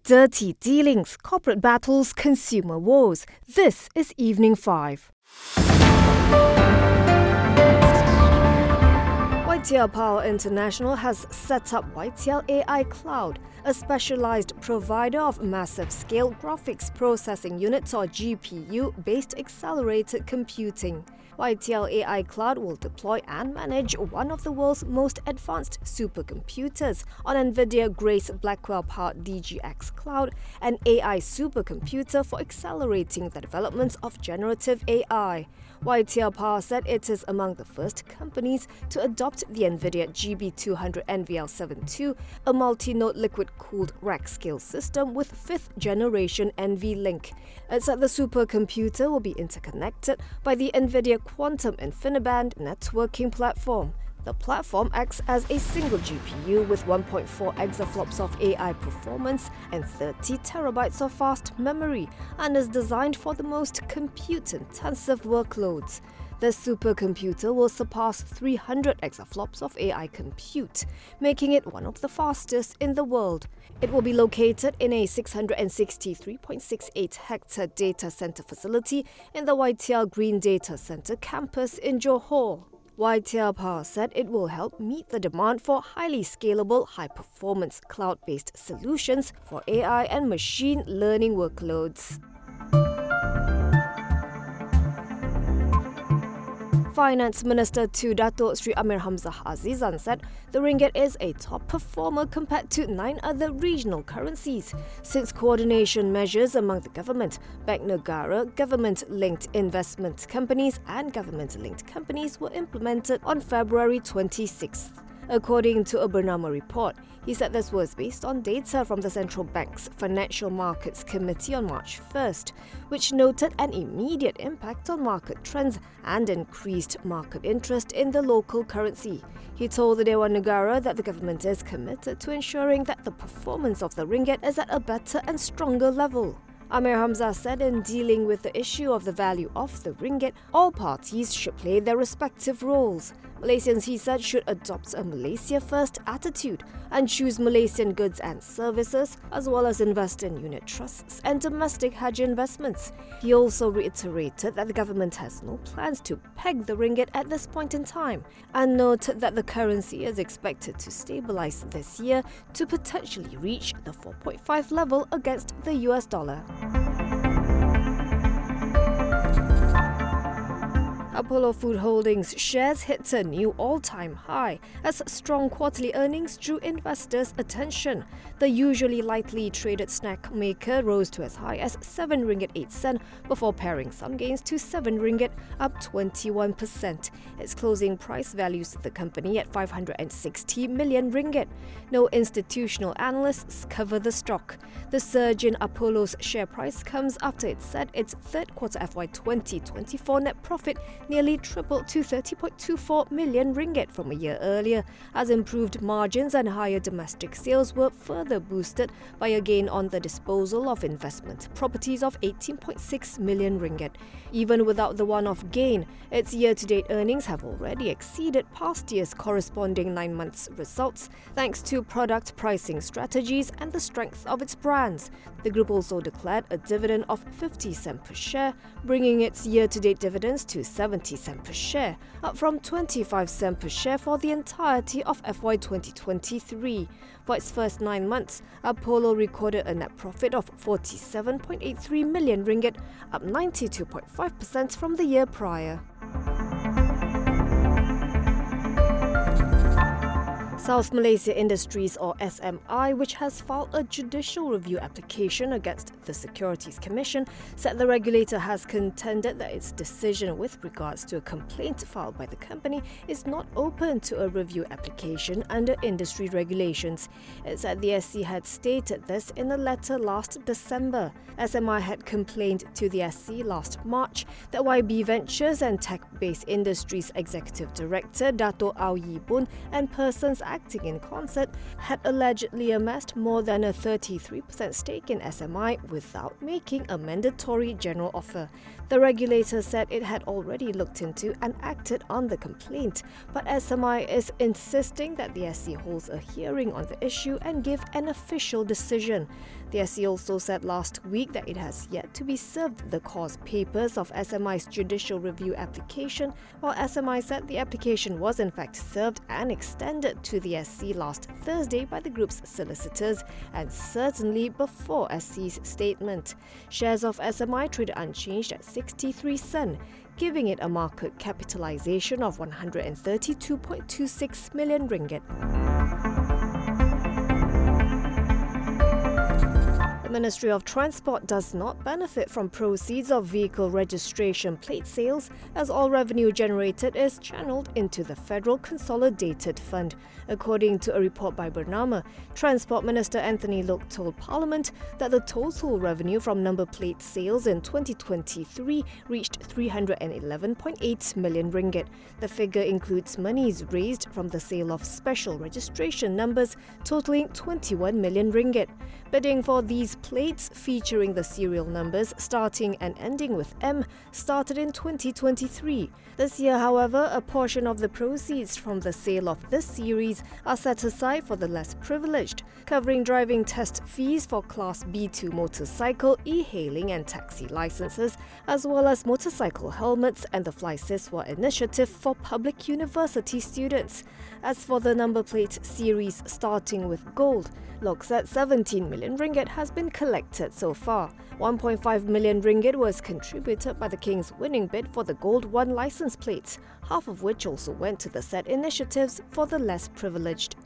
Dirty dealings, corporate battles, consumer woes. This is Evening 5. YTL Power International has set up YTL AI Cloud, a specialized provider of massive-scale graphics processing units or GPU-based accelerated computing. YTL AI Cloud will deploy and manage one of the world's most advanced supercomputers on Nvidia Grace Blackwell-powered DGX Cloud, an AI supercomputer for accelerating the development of generative AI. YTL Power said it is among the first companies to adopt the Nvidia GB200 NVL72, a multi-node liquid-cooled rack-scale system with 5th-generation NVLink. It said the supercomputer will be interconnected by the Nvidia Quantum InfiniBand networking platform. The platform acts as a single GPU with 1.4 exaflops of AI performance and 30 terabytes of fast memory and is designed for the most compute-intensive workloads. The supercomputer will surpass 300 exaflops of AI compute, making it one of the fastest in the world. It will be located in a 663.68-hectare data center facility in the YTL Green Data Center campus in Johor. YTL Power said it will help meet the demand for highly scalable, high-performance cloud-based solutions for AI and machine learning workloads. Finance Minister to Datuk Sri Amir Hamzah Azizan said the ringgit is a top performer compared to 9 other regional currencies since coordination measures among the government, bank negara, government-linked investment companies and government-linked companies were implemented on February 26th. According to a Bernama report, he said this was based on data from the Central Bank's Financial Markets Committee on March 1st, which noted an immediate impact on market trends and increased market interest in the local currency. He told the Dewan Negara that the government is committed to ensuring that the performance of the ringgit is at a better and stronger level. Amir Hamzah said in dealing with the issue of the value of the ringgit, all parties should play their respective roles. Malaysians, he said, should adopt a Malaysia-first attitude and choose Malaysian goods and services, as well as invest in unit trusts and domestic Hajj investments. He also reiterated that the government has no plans to peg the ringgit at this point in time, and noted that the currency is expected to stabilise this year to potentially reach the 4.5 level against the US dollar. Apollo Food Holdings shares hit a new all-time high as strong quarterly earnings drew investors' attention. The usually lightly traded snack maker rose to as high as 7 ringgit 8 cent before paring some gains to 7 ringgit, up 21%. Its closing price values the company at 560 million ringgit. No institutional analysts cover the stock. The surge in Apollo's share price comes after it said its third quarter FY 2024 net profit nearly tripled to 30.24 million ringgit from a year earlier, as improved margins and higher domestic sales were further boosted by a gain on the disposal of investment properties of 18.6 million ringgit. Even without the one-off gain, its year-to-date earnings have already exceeded past year's corresponding 9 months results, thanks to product pricing strategies and the strength of its brands. The group also declared a dividend of 50 cents per share, bringing its year-to-date dividends to 70 cents per share, up from 25 cents per share for the entirety of FY 2023. For its first 9 months, Apollo recorded a net profit of 47.83 million ringgit, up 92.5% from the year prior. South Malaysia Industries, or SMI, which has filed a judicial review application against the Securities Commission, said the regulator has contended that its decision with regards to a complaint filed by the company is not open to a review application under industry regulations. It said the SC had stated this in a letter last December. SMI had complained to the SC last March that YB Ventures and Tech-Based Industries Executive Director Dato' Au Yi Boon and persons acting in concert had allegedly amassed more than a 33% stake in SMI without making a mandatory general offer. The regulator said it had already looked into and acted on the complaint, but SMI is insisting that the SC holds a hearing on the issue and give an official decision. The SC also said last week that it has yet to be served the cause papers of SMI's judicial review application, while SMI said the application was in fact served and extended to the SC last Thursday by the group's solicitors, and certainly before SC's statement. Shares of SMI traded unchanged at 63 sen, giving it a market capitalization of 132.26 million ringgit. The Ministry of Transport does not benefit from proceeds of vehicle registration plate sales, as all revenue generated is channeled into the Federal Consolidated Fund. According to a report by Bernama, Transport Minister Anthony Loke told Parliament that the total revenue from number plate sales in 2023 reached 311.8 million ringgit. The figure includes monies raised from the sale of special registration numbers totaling 21 million ringgit. Bidding for these plates featuring the serial numbers starting and ending with M started in 2023. This year, however, a portion of the proceeds from the sale of this series are set aside for the less privileged, covering driving test fees for Class B2 motorcycle, e-hailing and taxi licenses, as well as motorcycle helmets and the Fly Siswa initiative for public university students. As for the number plate series starting with gold, Lok said 17 million ringgit has been collected so far. 1.5 million ringgit was contributed by the King's winning bid for the Gold 1 license plates, half of which also went to the said initiatives for the less privileged.